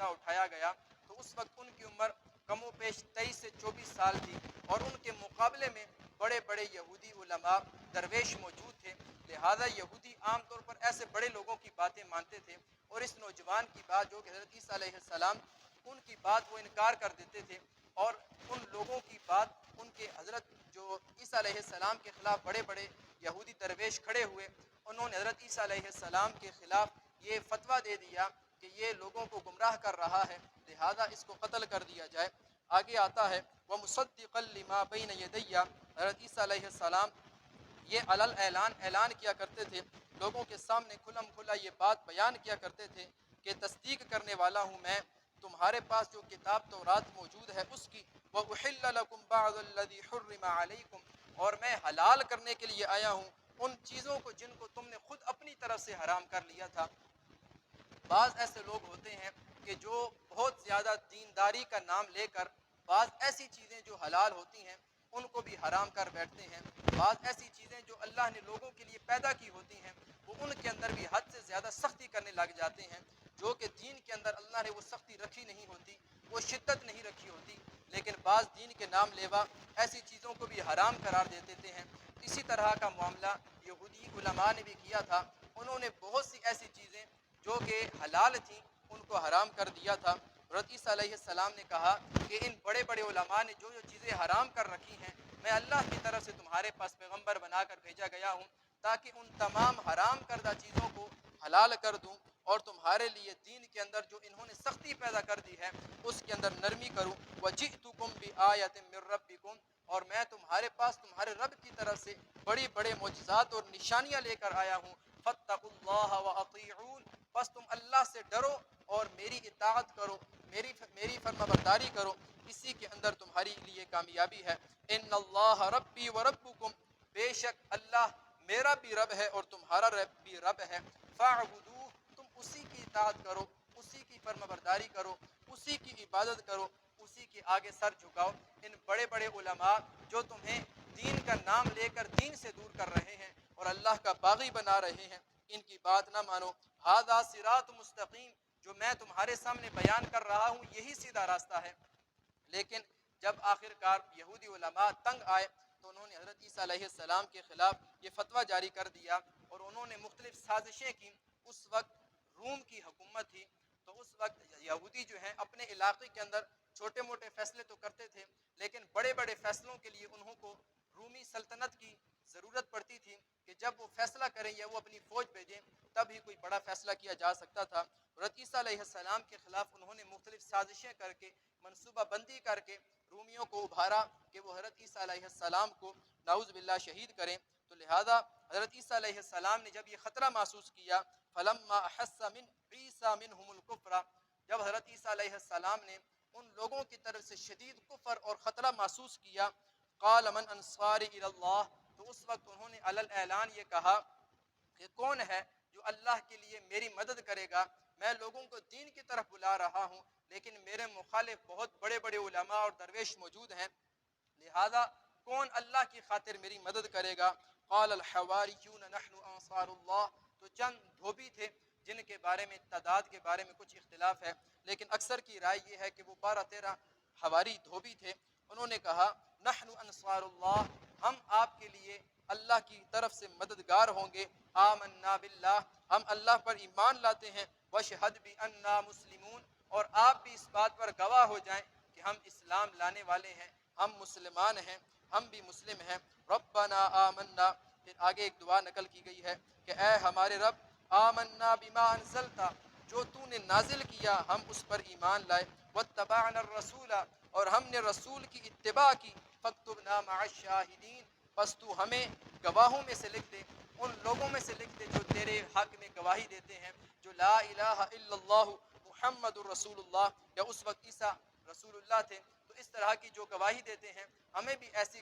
زندہ اٹھایا گیا تو اس وقت ان کی عمر کم و بیش 23 سے 24 سال تھی، اور ان کے مقابلے میں بڑے بڑے یہودی علماء درویش موجود تھے. لہذا یہودی عام طور پر ایسے بڑے لوگوں کی باتیں مانتے تھے، اور اس نوجوان کی بات جو کہ حضرت عیسیٰ علیہ السلام، ان کی بات وہ انکار کر دیتے تھے. اور ان لوگوں کی بات، ان کے حضرت جو عیسیٰ علیہ السلام کے خلاف بڑے بڑے یہودی درویش کھڑے ہوئے، انہوں نے حضرت عیسیٰ علیہ السلام کے خلاف یہ فتویٰ دے دیا کہ یہ لوگوں کو گمراہ کر رہا ہے، لہذا اس کو قتل کر دیا جائے. آگے آتا ہے وَمُصَدِّقًا لِمَا بَيْنَ يَدَيَّ. حضرت عیسیٰ علیہ السلام یہ اعلان کیا کرتے تھے، لوگوں کے سامنے کھلم کھلا یہ بات بیان کیا کرتے تھے کہ تصدیق کرنے والا ہوں میں تمہارے پاس جو کتاب تورات موجود ہے اس کی. وَأُحِلَّ لَكُمْ بَعْضَ الَّذِي حُرِّمَ عَلَيْكُمْ. اور میں حلال کرنے کے لیے آیا ہوں ان چیزوں کو جن کو تم نے خود اپنی طرف سے حرام کر لیا تھا. بعض ایسے لوگ ہوتے ہیں کہ جو بہت زیادہ دینداری کا نام لے کر بعض ایسی چیزیں جو حلال ہوتی ہیں ان کو بھی حرام کر بیٹھتے ہیں. بعض ایسی چیزیں جو اللہ نے لوگوں کے لیے پیدا کی ہوتی ہیں وہ ان کے اندر بھی حد سے زیادہ سختی کرنے لگ جاتے ہیں، جو کہ دین کے اندر اللہ نے وہ سختی رکھی نہیں ہوتی، وہ شدت نہیں رکھی ہوتی، لیکن بعض دین کے نام لیوا ایسی چیزوں کو بھی حرام قرار دے دیتے ہیں. اسی طرح کا معاملہ یہودی علماء نے بھی کیا تھا. انہوں نے بہت سی ایسی چیزیں جو کہ حلال تھیں ان کو حرام کر دیا تھا. حضرت عیسیٰ علیہ السلام نے کہا کہ ان بڑے بڑے علماء نے جو جو چیزیں حرام کر رکھی ہیں میں اللہ کی طرف سے تمہارے پاس پیغمبر بنا کر بھیجا گیا ہوں تاکہ ان تمام حرام کردہ چیزوں کو حلال کر دوں، اور تمہارے لیے دین کے اندر جو انہوں نے سختی پیدا کر دی ہے اس کے اندر نرمی کروں. وَجِئْتُكُمْ بِآیَةٍ مِّن رَبِّكُمْ. اور میں تمہارے پاس تمہارے رب کی طرف سے بڑی بڑے معجزات اور نشانیاں لے کر آیا ہوں. فَاتَّقُوا اللَّهَ وَأَطِیعُونِ. بس تم اللہ سے ڈرو اور میری اطاعت کرو، میری فرما برداری کرو، اسی کے اندر تمہاری لیے کامیابی ہے. ان اللہ ربی و ربکم. بے شک اللہ میرا بھی رب ہے اور تمہارا رب بھی رب ہے. فاعبدوہ. تم اسی کی اطاعت کرو، اسی کی فرما برداری کرو، اسی کی عبادت کرو، اسی کے آگے سر جھکاؤ. ان بڑے بڑے علماء جو تمہیں دین کا نام لے کر دین سے دور کر رہے ہیں اور اللہ کا باغی بنا رہے ہیں، ان کی بات نہ مانو. ھذا صراط مستقیم. جو میں تمہارے سامنے بیان کر رہا ہوں یہی سیدھا راستہ ہے. لیکن جب آخر کار یہودی علماء تنگ آئے تو انہوں نے حضرت عیسیٰ علیہ السلام کے خلاف یہ فتویٰ جاری کر دیا، اور انہوں نے مختلف سازشیں کی. اس وقت روم کی حکومت تھی، تو اس وقت یہودی جو ہیں اپنے علاقے کے اندر چھوٹے موٹے فیصلے تو کرتے تھے، لیکن بڑے بڑے فیصلوں کے لیے انہوں کو رومی سلطنت کی ضرورت پڑتی تھی کہ جب وہ فیصلہ کریں یا وہ اپنی فوج بھیجیں تب ہی کوئی بڑا فیصلہ کیا جا سکتا تھا. حضرت عیسیٰ علیہ السلام کے خلاف انہوں نے مختلف سازشیں کر کے، منصوبہ بندی کر کے رومیوں کو ابھارا کہ وہ حضرت عیسیٰ علیہ السلام کو نعوذ باللہ شہید کریں. تو لہذا حضرت عیسیٰ علیہ السلام نے جب یہ خطرہ محسوس کیا، فلما احس من عیسیٰ منہم الکفر. جب حضرت عیسیٰ علیہ السلام نے ان لوگوں کی طرف سے شدید کفر اور خطرہ محسوس کیا، قال من انصاری الی اللہ. تو اس وقت انہوں نے علی الاعلان یہ کہا کہ کون ہے جو اللہ کے لیے میری مدد کرے گا. میں لوگوں کو دین کی طرف بلا رہا ہوں لیکن میرے مخالف بہت بڑے بڑے علماء اور درویش موجود ہیں، لہذا کون اللہ کی خاطر میری مدد کرے گا. قال الحواریون نحن انصار اللہ. تو چند دھوبی تھے جن کے بارے میں تعداد کے بارے میں کچھ اختلاف ہے، لیکن اکثر کی رائے یہ ہے کہ وہ 12-13 حواری دھوبی تھے. انہوں نے کہا نحن انصار اللہ، ہم آپ کے لیے اللہ کی طرف سے مددگار ہوں گے. آمنا باللہ، ہم اللہ پر ایمان لاتے ہیں. وشہد بأننا مسلمون، اور آپ بھی اس بات پر گواہ ہو جائیں کہ ہم اسلام لانے والے ہیں، ہم مسلمان ہیں، ہم بھی مسلم ہیں. ربنا آمنا. پھر آگے ایک دعا نقل کی گئی ہے کہ اے ہمارے رب، آمنا بما انزلتا، جو تو نے نازل کیا ہم اس پر ایمان لائے. واتبعنا الرسول، اور ہم نے رسول کی اتباع کی. فاکتبنا مع الشاہدین، پس تو ہمیں گواہوں میں سے لکھ دے، ان لوگوں میں سے لکھ دے جو تیرے حق میں گواہی دیتے ہیں، جو لا الہ الا اللہ محمد الرسول اللہ، یا اس وقت عیسیٰ رسول اللہ تھے، تو اس طرح کی جو گواہی دیتے ہیں ہمیں بھی ایسی